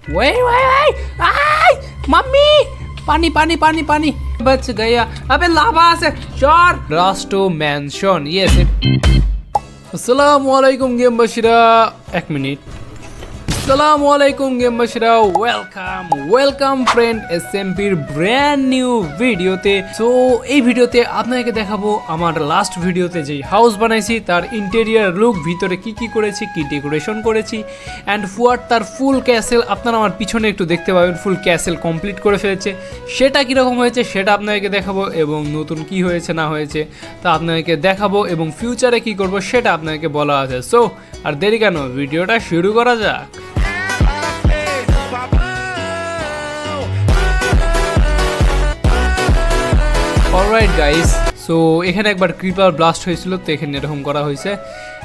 वही वही वही आई मम्मी पानी पानी पानी पानी बच गया अबे लावा से चोर रास्टो मैंशन यस अस्सलामु अलैकुम गेमबासीरा एक मिनिट আসসালামু আলাইকুম গেমবাসীরা ওয়েলকাম ফ্রেন্ড এসএমপির ব্র্যান্ড নিউ ভিডিওতে। সো এই ভিডিওতে আপনাদেরকে দেখাবো আমার লাস্ট ভিডিওতে যে হাউস বানাইছি তার ইন্টেরিয়ার লুক, ভিতরে কি কি করেছি, কি ডেকোরেশন করেছি অ্যান্ড ফুয়াদ তার ফুল ক্যাসেল আপনারা আমার পিছনে একটু দেখতে পাবেন, ফুল ক্যাসেল কমপ্লিট করে ফেলেছে। সেটা কীরকম হয়েছে সেটা আপনাদেরকে দেখাবো এবং নতুন কি হয়েছে না হয়েছে তা আপনাদেরকে দেখাবো এবং ফিউচারে কি করব সেটা আপনাদেরকে বলা আছে। সো আর দেরি কেন, ভিডিওটা শুরু করা যাক। অলরাইট গাইস, সো এখানে একবার ক্রিপার ব্লাস্ট হয়েছিল তো এখানে এরকম করা হয়েছে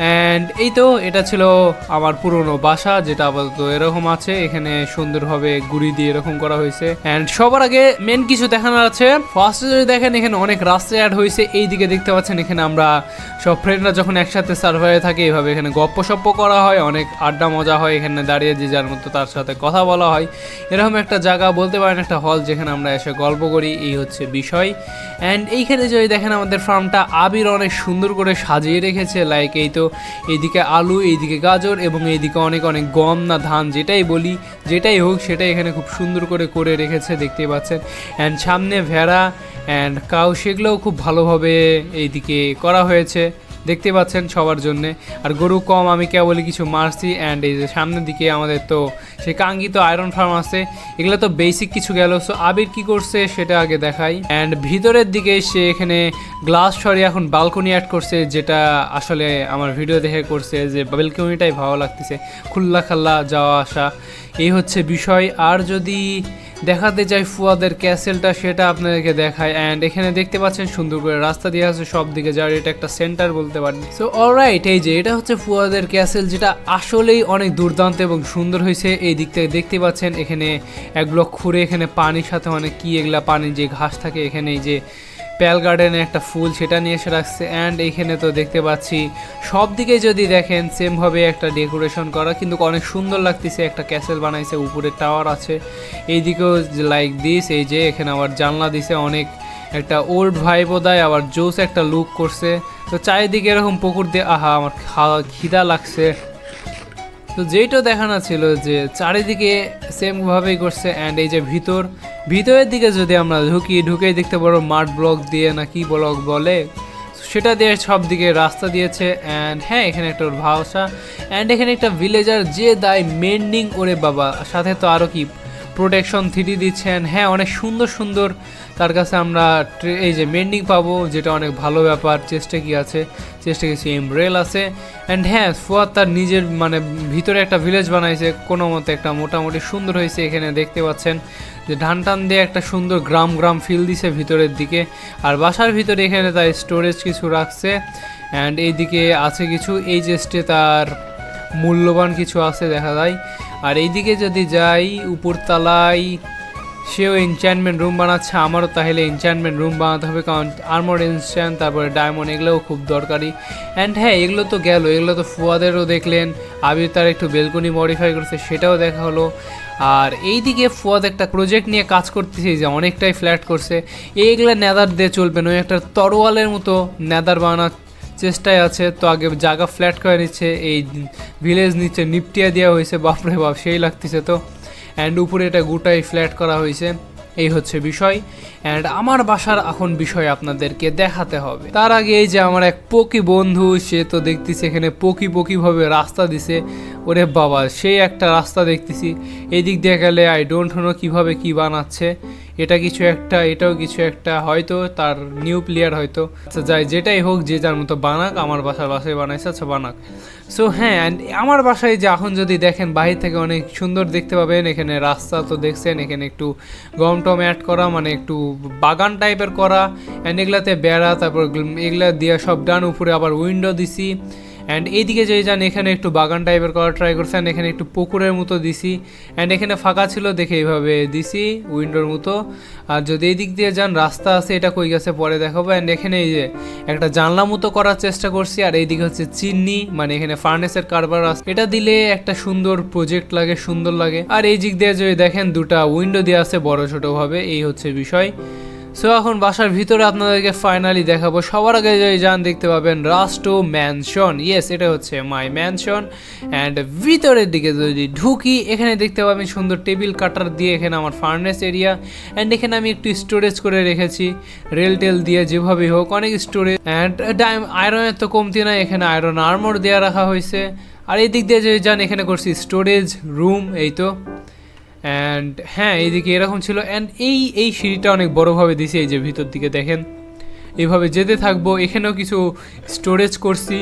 অ্যান্ড এই তো এটা ছিল আমার পুরনো বাসা যেটা আপাতত এরকম আছে। এখানে সুন্দরভাবে গুড়ি দিয়ে এরকম করা হয়েছে অ্যান্ড সবার আগে মেন কিছু দেখানোর আছে। ফার্স্টে যদি দেখেন এখানে অনেক রাস্তা অ্যাড হয়েছে, এই দিকে দেখতে পাচ্ছেন এখানে আমরা সব ফ্রেন্ডরা যখন একসাথে সার্ভারে থাকে এইভাবে এখানে গপ্প সপ্প করা হয়, অনেক আড্ডা মজা হয়, এখানে দাঁড়িয়ে যে যার মতো তার সাথে কথা বলা হয়। এরকম একটা জায়গা বলতে পারেন, একটা হল যেখানে আমরা এসে গল্প করি, এই হচ্ছে বিষয়। অ্যান্ড এইখানে যদি দেখেন আমাদের ফার্মটা আবির অনেক সুন্দর করে সাজিয়ে রেখেছে, লাইক এই তো এইদিকে আলু, এইদিকে গাজর এবং এইদিকে অনেক অনেক গম না ধান যেটাই বলি, যেটাই হোক সেটাই এখানে খুব সুন্দর করে রেখেছে দেখতেই পাচ্ছেন। অ্যান্ড সামনে ভেড়া অ্যান্ড কাউ সেগুলোও খুব ভালোভাবে এইদিকে করা হয়েছে দেখতে পাচ্ছেন সবার জন্যে। আর গরু কম, আমি কেবলই কিছু মারছি। অ্যান্ড এই যে সামনের দিকে আমাদের তো সেই কাঙ্ক্ষিত আয়রন ফার্ম আছে, এগুলো তো বেসিক কিছু গেল। সো আবির কি করছে সেটা আগে দেখাই। অ্যান্ড ভিতরের দিকে সে এখানে গ্লাস সরিয়ে এখন বালকনি অ্যাড করছে, যেটা আসলে আমার ভিডিও দেখে করছে যে বালকনিটাই ভালো লাগতেছে, খুল্লা খাল্লা যাওয়া আসা, এই হচ্ছে বিষয়। আর যদি দেখাতে চাই ফুয়াদের ক্যাসেলটা সেটা আপনাদেরকে দেখায়। অ্যান্ড এখানে দেখতে পাচ্ছেন সুন্দর করে রাস্তা দিয়ে আছে সব দিকে যাওয়ার, এটা একটা সেন্টার বলতে পারেন। সো অলরাইট, এই যে এটা হচ্ছে ফুয়াদের ক্যাসেল যেটা আসলেই অনেক দুর্দান্ত এবং সুন্দর হয়েছে। এই দিক থেকে দেখতে পাচ্ছেন এখানে এক ব্লক খুঁড়ে এখানে পানির সাথে অনেক কি এগুলা পানির যে ঘাস থাকে, এখানে এই যে প্যাল গার্ডেনে একটা ফুল সেটা নিয়ে এসে রাখছে। অ্যান্ড এইখানে তো দেখতে পাচ্ছি সব দিকে যদি দেখেন সেমভাবে একটা ডেকোরেশন করা, কিন্তু অনেক সুন্দর লাগতেছে। একটা ক্যাসেল বানাইছে, উপরে টাওয়ার আছে, এইদিকেও লাইক দিস, এই যে এখানে আবার জানলা দিছে, অনেক একটা ওল্ড ভাইবও দেয়, আবার জোস একটা লুক করছে। তো চারিদিকে এরকম পুকুর দিয়ে, আহা আমার খিদা লাগছে। তো যেইটা দেখানো ছিল যে চারিদিকে সেমভাবেই করছে। অ্যান্ড এই যে ভিতরের দিকে যদি আমরা ঢুকে দেখতে পারো মাঠ ব্লক দিয়ে না কি ব্লক বলে সেটা দিয়ে সব দিকে রাস্তা দিয়েছে। অ্যান্ড হ্যাঁ এখানে একটা ভাষা অ্যান্ড এখানে একটা ভিলেজার যে দায় মেন্ডিং ওরে বাবা, সাথে তো আরও কি প্রোটেকশন 3D দিচ্ছেন। হ্যাঁ অনেক সুন্দর সুন্দর তার কাছে আমরা এই যে মেন্ডিং পাবো, যেটা অনেক ভালো ব্যাপার। চেষ্টা কিছু এমব্রেল আছে। অ্যান্ড হ্যাঁ ফুয়াদ তার নিজের মানে ভিতরে একটা ভিলেজ বানাইছে কোনো মতে, একটা মোটামুটি সুন্দর হয়েছে। এখানে দেখতে পাচ্ছেন যে ধান দিয়ে একটা সুন্দর গ্রাম ফিল দিছে ভিতরের দিকে। আর বাসার ভিতরে এখানে তার স্টোরেজ কিছু রাখছে। অ্যান্ড এইদিকে আছে কিছু এই যে তার মূল্যবান কিছু আছে দেখা যায়। আর এইদিকে যদি যাই উপরতলায় সেও এনচ্যান্টমেন্ট রুম বানাচ্ছে, আমারও তাহলে এনচ্যান্টমেন্ট রুম বানাতে হবে, কারণ আর্মর এনচ্যান্ট তারপরে ডায়মন্ড এগুলোও খুব দরকারি। অ্যান্ড হ্যাঁ এগুলো তো গেল, এগুলো তো ফুয়াদেরও দেখলেন, আবির তার একটু বেলকনি মডিফাই করছে সেটাও দেখা হলো। আর এইদিকে ফুয়াদ একটা প্রজেক্ট নিয়ে কাজ করতেছে যে অনেকটাই ফ্ল্যাট করছে, এইগুলো নেদার দিয়ে চলবে না, ওই একটা তরোয়ালের মতো নেদার বানানোর চেষ্টায় আছে। তো আগে জায়গা ফ্ল্যাট করে নিচ্ছে, এই ভিলেজ নিচে নিপটিয়া দেওয়া হয়েছে, বাপরে বাপ সেই লাগতেছে তো। অ্যান্ড উপরে এটা গোটাই ফ্ল্যাট করা হয়েছে, এই হচ্ছে বিষয়। অ্যান্ড আমার বাসার এখন বিষয় আপনাদেরকে দেখাতে হবে। তার আগে এই যে আমার এক পকি বন্ধু, সে তো দেখতেছি এখানে পকিভাবে রাস্তা দিছে, ওরে বাবা সেই একটা রাস্তা দেখতেছি। এই দিক দিয়ে গেলে আই ডোন্ট নো কীভাবে কী বানাচ্ছে, এটা কিছু একটা এটাও কিছু একটা, হয়তো তার নিউ প্লেয়ার হয়তো। আচ্ছা যাই, যেটাই হোক যে যার মতো বানাক, আমার বাসায় বানাইছে, আচ্ছা বানাক। সো হ্যাঁ অ্যান্ড আমার বাসায় যে এখন যদি দেখেন বাহির থেকে অনেক সুন্দর দেখতে পাবেন। এখানে রাস্তা তো দেখছেন, এখানে একটু গম টম অ্যাড করা, মানে একটু বাগান টাইপের করা। অ্যান্ড এগুলাতে বেড়া, তারপর এগুলা দিয়ে সব ডান, উপরে আবার উইন্ডো দিছি। অ্যান্ড এইদিকে যদি যান এখানে একটু বাগান টাইপের করা ট্রাই করছি, অ্যান্ড এখানে একটু পুকুরের মতো দিছি, অ্যান্ড এখানে ফাঁকা ছিল দেখে এইভাবে দিছি উইন্ডোর মতো। আর যদি এই দিক দিয়ে যান রাস্তা আছে, এটা কই গেছে পরে দেখাবো। অ্যান্ড এখানে এই যে একটা জানলা মতো করার চেষ্টা করছি, আর এইদিকে হচ্ছে চিমনি, মানে এখানে ফার্নেসের কারবার আছে, এটা দিলে একটা সুন্দর প্রজেক্ট লাগে, সুন্দর লাগে। আর এই দিক দিয়ে যদি দেখেন দুটা উইন্ডো দিয়ে আছে বড় ছোট ভাবে, এই হচ্ছে বিষয়। সো এখন বাসার ভিতরে আপনাদেরকে ফাইনালি দেখাবো। সবার আগে যদি যান দেখতে পাবেন রাস্টো ম্যানশন, ইয়েস এটা হচ্ছে মাই ম্যানশন। অ্যান্ড ভিতরের দিকে যদি ঢুকি এখানে দেখতে পাবেন সুন্দর টেবিল কাটার দিয়ে এখানে আমার ফার্নেস এরিয়া, অ্যান্ড এখানে আমি একটু স্টোরেজ করে রেখেছি রেল টেল দিয়ে, যেভাবেই হোক অনেক স্টোরেজ। অ্যান্ড আয়রনের তো কমতি না, এখানে আয়রন আর্মর দেওয়া রাখা হয়েছে। আর এই দিক দিয়ে যদি যান এখানে করছি স্টোরেজ রুম, এই তো। অ্যান্ড হ্যাঁ এইদিকে এরকম ছিল। অ্যান্ড এই সিঁড়িটা অনেক বড়োভাবে দিছি, এই যে ভিতর দিকে দেখেন এইভাবে যেতে থাকবো। এখানেও কিছু স্টোরেজ করছি,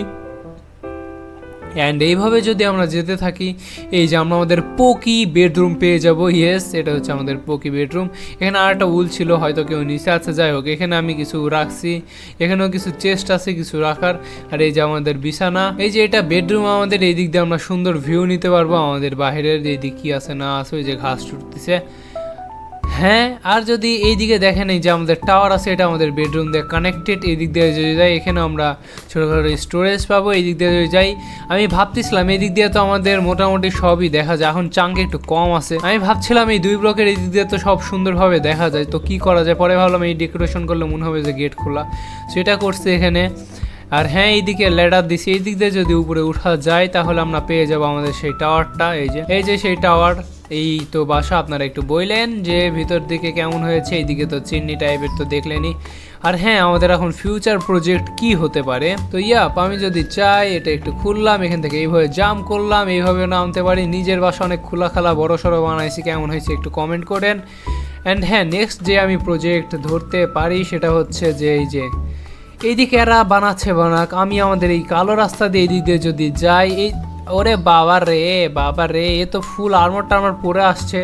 অ্যান্ড এইভাবে যদি আমরা যেতে থাকি এই যে আমরা আমাদের পোকি বেডরুম পেয়ে যাব। ইয়েস এটা হচ্ছে আমাদের পোকি বেডরুম। এখানে আর একটা উল ছিল, হয়তো কেউ নিচে আছে, যাই হোক এখানে আমি কিছু রাখছি। এখানেও কিছু চেস্ট আছে কিছু রাখার। আর এই যে আমাদের বিছানা, এই যে এটা বেডরুম আমাদের। এই দিক দিয়ে আমরা সুন্দর ভিউ নিতে পারবো আমাদের বাইরের, এই দিক কী আছে না আছে, ওই যে ঘাস ছুটতেছে। হ্যাঁ আর যদি এই দিকে দেখেন এই যে আমাদের টাওয়ার আছে, এটা আমাদের বেডরুম দিয়ে কানেক্টেড। এই দিক দিয়ে যদি যাই এখানে আমরা ছোটোখাটো স্টোরেজ পাবো। এই দিক দিয়ে যদি যাই আমি ভাবতেছিলাম এই দিক দিয়ে তো আমাদের মোটামুটি সবই দেখা যায়, এখন চাঙ্কে একটু কম আছে। আমি ভাবছিলাম এই 2 ব্লকের এই দিক দিয়ে তো সব সুন্দরভাবে দেখা যায়, তো কি করা যায়। পরে ভাবলাম এই ডেকোরেশন করলে মনে হবে যে গেট খোলা, সেটা করছে এখানে। আর হ্যাঁ এইদিকে ল্যাডার দিছি, এই দিক দিয়ে যদি উপরে উঠা যায় তাহলে আমরা পেয়ে যাবো আমাদের সেই টাওয়ারটা। এই যে সেই টাওয়ার। এই তো বাসা, আপনারা একটু বললেন যে ভিতর দিকে কেমন হয়েছে। এইদিকে তো চিমনি টাইপের তো দেখলেনি। আর হ্যাঁ আমাদের এখন ফিউচার প্রজেক্ট কি হতে পারে, তো আমি যদি চাই এটা একটু খুললাম, এখান থেকে এইভাবে জাম্প করলাম, এইভাবে নামতে পারি। নিজের বাসা অনেক খোলাখালা বড় সড়ো বানাইছি, কেমন হয়েছে একটু কমেন্ট করেন। অ্যান্ড হ্যাঁ নেক্সট যে আমি প্রজেক্ট ধরতে পারি সেটা হচ্ছে যে এই যে এইদিকে এরা বানাচ্ছে বানাক, আমি আমাদের এই কালো রাস্তা দিয়ে এই দিক দিয়ে যদি যাই, এই ওরে বাবা রে এ তো ফুল আর্মার টার্মার পরে আসছে।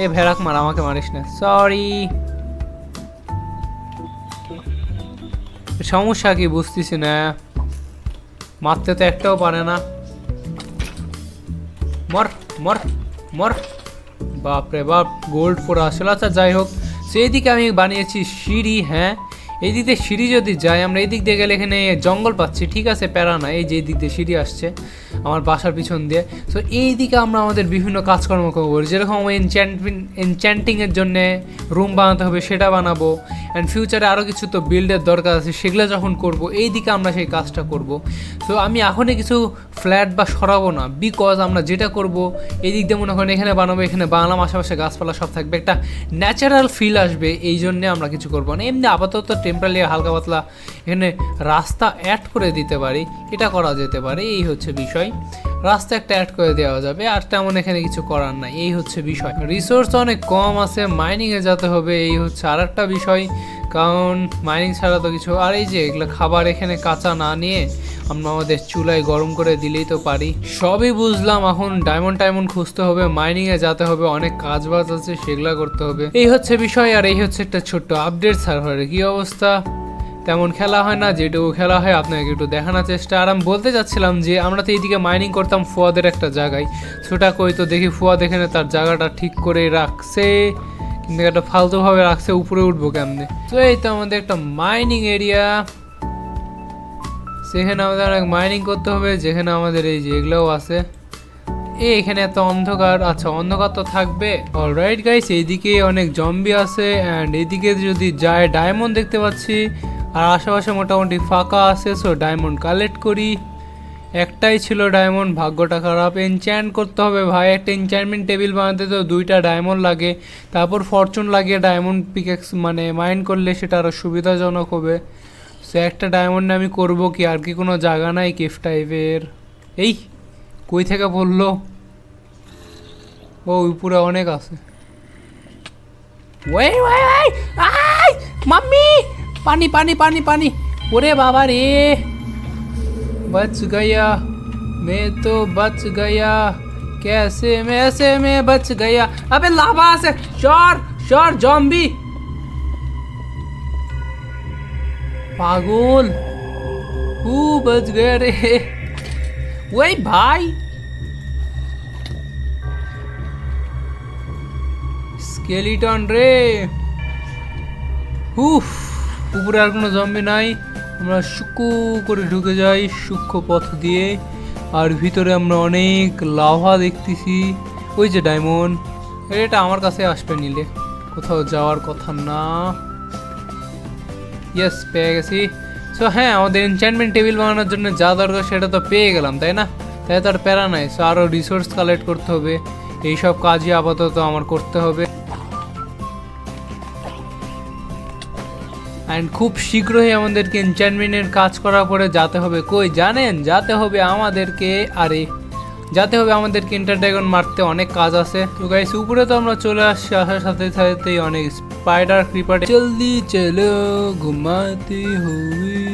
এ ভেড়াক মার, আমাকে মারিস না, সরি। সমস্যা কি বুঝতেছি না, মারতে তো একটাও পারে না। মর মর মর, বাপরে বাপ গোল্ড পরে আসলে। আচ্ছা যাই হোক, সেই দিকে আমি বানিয়েছি সিঁড়ি। হ্যাঁ এই দিক দিয়ে সিঁড়ি যদি যাই আমরা, এই দিক দিয়ে গেলে এখানে জঙ্গল পাচ্ছি, ঠিক আছে প্যারা না। এই যে এই দিক দিয়ে সিঁড়ি আসছে আমার বাসার পিছন দিয়ে। সো এই দিকে আমরা আমাদের বিভিন্ন কাজকর্ম করবো, যেরকম এনচ্যান্টিংয়ের জন্যে রুম বানাতে হবে সেটা বানাবো। অ্যান্ড ফিউচারে আরও কিছু তো বিল্ডের দরকার আছে, সেগুলো যখন করব এই দিকে আমরা সেই কাজটা করব। সো আমি এখনই কিছু ফ্ল্যাট বা সরাবো না, বিকজ আমরা যেটা করব এই দিক দিয়ে মনে করেন এখানে বানাবো, এখানে বাংলাম আশেপাশে গাছপালা সব থাকবে, একটা ন্যাচারাল ফিল আসবে, এই জন্যে আমরা কিছু করবো না। এমনি আপাতত টেম্পারারি হালকা পাতলা এখানে রাস্তা অ্যাড করে দিতে পারি, এটা করা যেতে পারে। এই হচ্ছে বিষয়, রাস্তা একটা অ্যাড করে দেওয়া যাবে, আর তেমন এখানে কিছু করার নাই, এই হচ্ছে বিষয়। রিসোর্স অনেক কম আছে, মাইনিংয়ে যেতে হবে, এই হচ্ছে আর একটা বিষয়, কারণ মাইনিং ছাড়া তো কিছু। আর এই যে এগুলো খাবার এখানে কাঁচা না নিয়ে আমরা আমাদের চুলায় গরম করে দিলেই তো পারি। সবই বুঝলাম, এখন ডায়মন্ড খুঁজতে হবে, মাইনিংয়ে যেতে হবে, অনেক কাজ বাজ আছে সেগুলো করতে হবে, এই হচ্ছে বিষয়। আর এই হচ্ছে একটা ছোট্ট আপডেট, সার্ভারের কি অবস্থা। তেমন খেলা হয় না, যেটুকু খেলা হয় আপনাকে একটু দেখানোর চেষ্টা। আর আমি বলতে চাচ্ছিলাম যে আমরা তো এইদিকে মাইনিং করতাম ফুয়াদের একটা জায়গায়, সেটা কই তো দেখি ফুয়াদ এখানে তার জায়গাটা ঠিক করে রাখছে, কিন্তু একটা ফালতুভাবে রাখছে, উপরে উঠবো কেমনে। তো এই তো আমাদের একটা মাইনিং এরিয়া, সেখানে আমাদের অনেক মাইনিং করতে হবে, যেখানে আমাদের এই যে এগুলোও আছে। এখানে এত অন্ধকার, আচ্ছা অন্ধকার তো থাকবে। অলরাইট গাইস, এইদিকে অনেক জম্বি আছে, অ্যান্ড এইদিকে যদি যায় ডায়মন্ড দেখতে পাচ্ছি, আর আশেপাশে মোটামুটি ফাঁকা আছে। সো ডায়মন্ড কালেক্ট করি, একটাই ছিল ডায়মন্ড, ভাগ্যটা খারাপ। এনচ্যান্ট করতে হবে ভাই, একটা এনচ্যান্টমেন্ট টেবিল বানাতে তো 2টা ডায়মন্ড লাগে, তারপর ফরচুন লাগিয়ে ডায়মন্ড পিকেক্স মানে মাইন্ড করলে সেটা আরও সুবিধাজনক হবে। সো একটা ডায়মন্ড আমি করব কি, আর কি কোনো জায়গা নাই কেফ টাইপের। এই কই থেকে বললো, ও উপরে অনেক আছে। ওই ওই ওই আই মাম্মি, পানি পানি পানি পানি, ওরে বাবা রে, बच गया मैं तो बच गया, कैसे मैं बच गया। अबे लावा से शोर शोर जॉम्बी, पागल, बच गया रे। ওই ভাই, স্কেলিটন রে। উফ, উপরে আর কোনো জম্বি নাই। আমরা সূক্ষ্ম করে ঢুকে যাই সূক্ষ্ম পথ দিয়ে, আর ভিতরে আমরা অনেক লাভা দেখতেছি। ওই যে ডায়মন্ড, এটা আমার কাছে আসবে নিলে, কোথাও যাওয়ার কথা না। ইয়েস, পেয়ে গেছি। সো হ্যাঁ, আমাদের এনচ্যান্টমেন্ট টেবিল বানানোর জন্য যা দরকার সেটা তো পেয়ে গেলাম, তাই না? তাই তো আর প্যারা নাই। সো আরও রিসোর্স কালেক্ট করতে হবে, এইসব কাজই আপাতত আমার করতে হবে। অ্যান্ড খুব শীঘ্রই আমাদেরকে এনচ্যান্টমেন্টের কাজ করার পরে যেতে হবে কই জানেন? যেতে হবে আমাদেরকে, আরে যেতে হবে আমাদেরকে এন্টার ড্রাগন মারতে, অনেক কাজ আছে। তো গাইস, উপরে তো আমরা চলে আসছি, আসার সাথে সাথেই অনেক স্পাইডার ক্রিপার। জলদি চলো ঘুমাতে হবে।